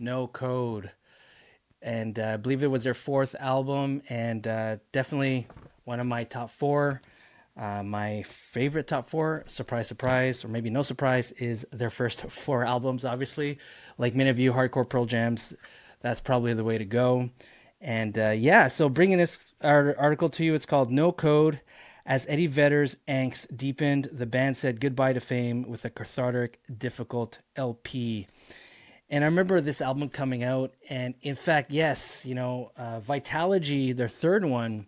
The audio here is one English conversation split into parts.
No Code. And I believe it was their fourth album, and definitely one of my top four. My favorite top four, surprise, surprise, or maybe no surprise, is their first four albums, obviously. Like many of you hardcore Pearl Jams, that's probably the way to go. And yeah, so bringing this article to you, it's called No Code. As Eddie Vedder's angst deepened, the band said goodbye to fame with a cathartic, difficult LP. And I remember this album coming out, and in fact, yes, Vitalogy, their third one,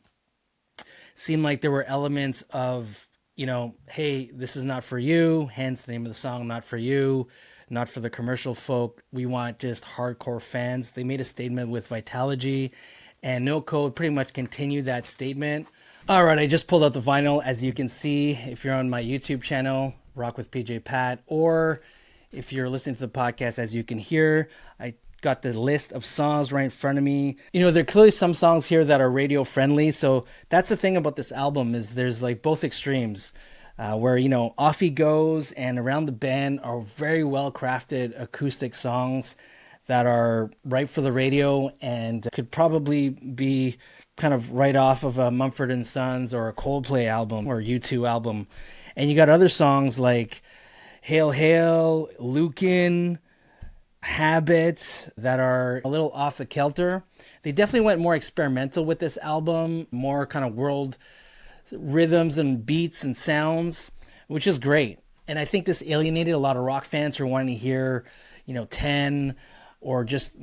seemed like there were elements of, hey, this is not for you, hence the name of the song, Not For You, not for the commercial folk. We want just hardcore fans. They made a statement with Vitalogy, and No Code pretty much continued that statement. All right, I just pulled out the vinyl, as you can see, if you're on my YouTube channel, Rock with PJ Pat, or if you're listening to the podcast, as you can hear, I got the list of songs right in front of me. There are clearly some songs here that are radio friendly. So that's the thing about this album is there's like both extremes where, Off He Goes and Around the Bend are very well crafted acoustic songs that are right for the radio and could probably be kind of right off of a Mumford & Sons or a Coldplay album or U2 album. And you got other songs like Hail Hail, Lukin, Habit that are a little off the kilter. They definitely went more experimental with this album, more kind of world rhythms and beats and sounds, which is great. And I think this alienated a lot of rock fans who are wanting to hear, 10 or just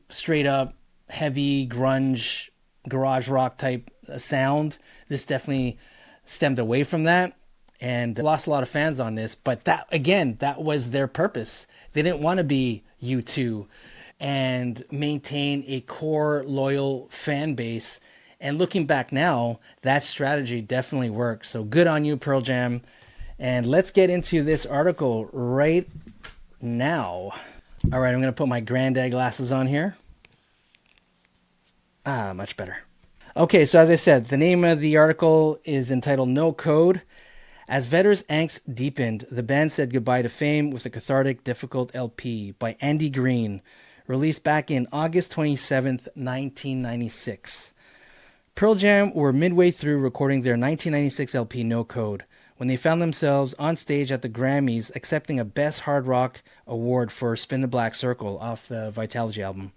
straight up heavy grunge, garage rock type sound. This definitely stemmed away from that and lost a lot of fans on this. But that was their purpose. They didn't want to be U2 and maintain a core loyal fan base. And looking back now, that strategy definitely works. So good on you, Pearl Jam. And let's get into this article right now. All right, I'm going to put my granddad glasses on here. Much better. Okay, so as I said, the name of the article is entitled No Code. As Vedder's angst deepened, the band said goodbye to fame with a cathartic, difficult LP by Andy Green, released back in August 27th, 1996. Pearl Jam were midway through recording their 1996 LP No Code when they found themselves on stage at the Grammys accepting a Best Hard Rock award for Spin the Black Circle off the Vitalogy album.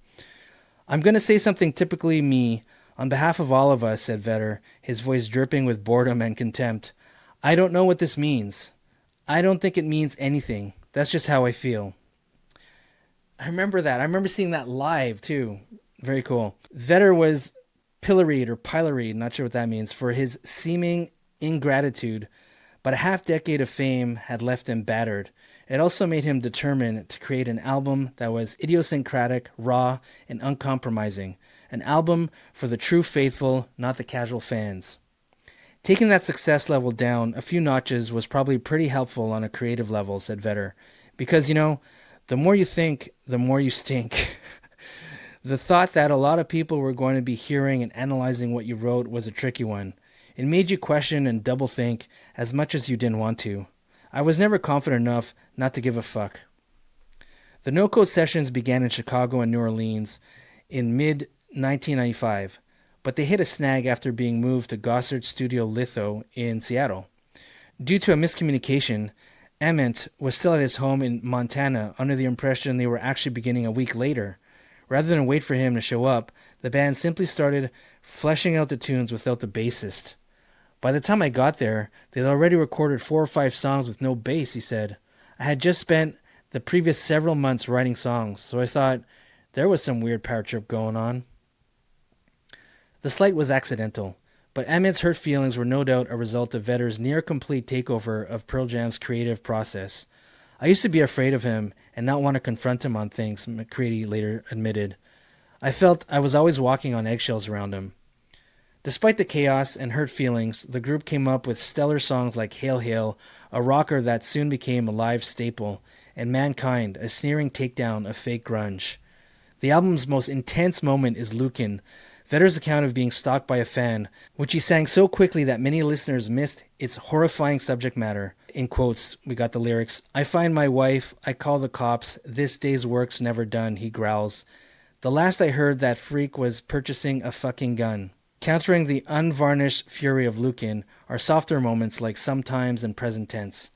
I'm going to say something typically me on behalf of all of us, said Vedder, his voice dripping with boredom and contempt. I don't know what this means. I don't think it means anything. That's just how I feel. I remember that. I remember seeing that live, too. Very cool. Vedder was pilloried, not sure what that means, for his seeming ingratitude, but a half-decade of fame had left him battered. It also made him determined to create an album that was idiosyncratic, raw, and uncompromising. An album for the true faithful, not the casual fans. Taking that success level down a few notches was probably pretty helpful on a creative level, said Vedder. Because, the more you think, the more you stink. The thought that a lot of people were going to be hearing and analyzing what you wrote was a tricky one. It made you question and double think as much as you didn't want to. I was never confident enough not to give a fuck. The No Code sessions began in Chicago and New Orleans in mid-1995. But they hit a snag after being moved to Gossard Studio Litho in Seattle. Due to a miscommunication, Ament was still at his home in Montana under the impression they were actually beginning a week later. Rather than wait for him to show up, the band simply started fleshing out the tunes without the bassist. By the time I got there, they'd already recorded 4 or 5 songs with no bass, he said. I had just spent the previous several months writing songs, so I thought there was some weird power trip going on. The slight was accidental, but Ament's hurt feelings were no doubt a result of Vedder's near-complete takeover of Pearl Jam's creative process. I used to be afraid of him and not want to confront him on things, McCready later admitted. I felt I was always walking on eggshells around him. Despite the chaos and hurt feelings, the group came up with stellar songs like Hail Hail, a rocker that soon became a live staple, and Mankind, a sneering takedown of fake grunge. The album's most intense moment is Lukin, Vedder's account of being stalked by a fan, which he sang so quickly that many listeners missed its horrifying subject matter. In quotes, we got the lyrics, "I find my wife, I call the cops, this day's work's never done," he growls. "The last I heard, that freak was purchasing a fucking gun." Countering the unvarnished fury of Lukin are softer moments like sometimes and present tense.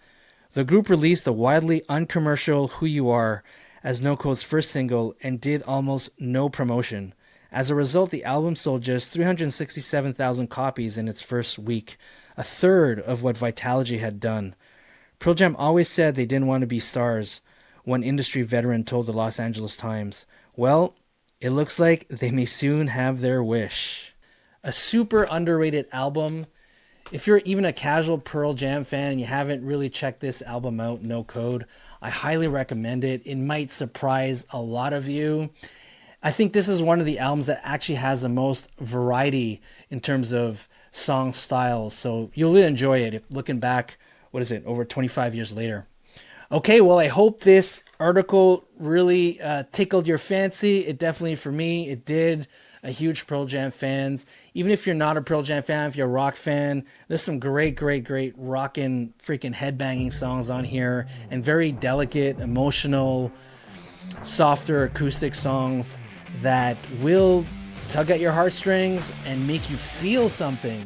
The group released the widely uncommercial Who You Are as No Code's first single and did almost no promotion. As a result, the album sold just 367,000 copies in its first week, a third of what Vitalogy had done. Pearl Jam always said they didn't want to be stars, one industry veteran told the Los Angeles Times. Well, it looks like they may soon have their wish. A super underrated album. If you're even a casual Pearl Jam fan and you haven't really checked this album out, No Code, I highly recommend it. It might surprise a lot of you. I think this is one of the albums that actually has the most variety in terms of song styles, so you'll really enjoy it looking back, over 25 years later. Okay, well, I hope this article really tickled your fancy. It definitely, for me, it did. A huge Pearl Jam fans. Even if you're not a Pearl Jam fan, if you're a rock fan, there's some great rockin' freaking headbanging songs on here, and very delicate, emotional, softer acoustic songs that will tug at your heartstrings and make you feel something.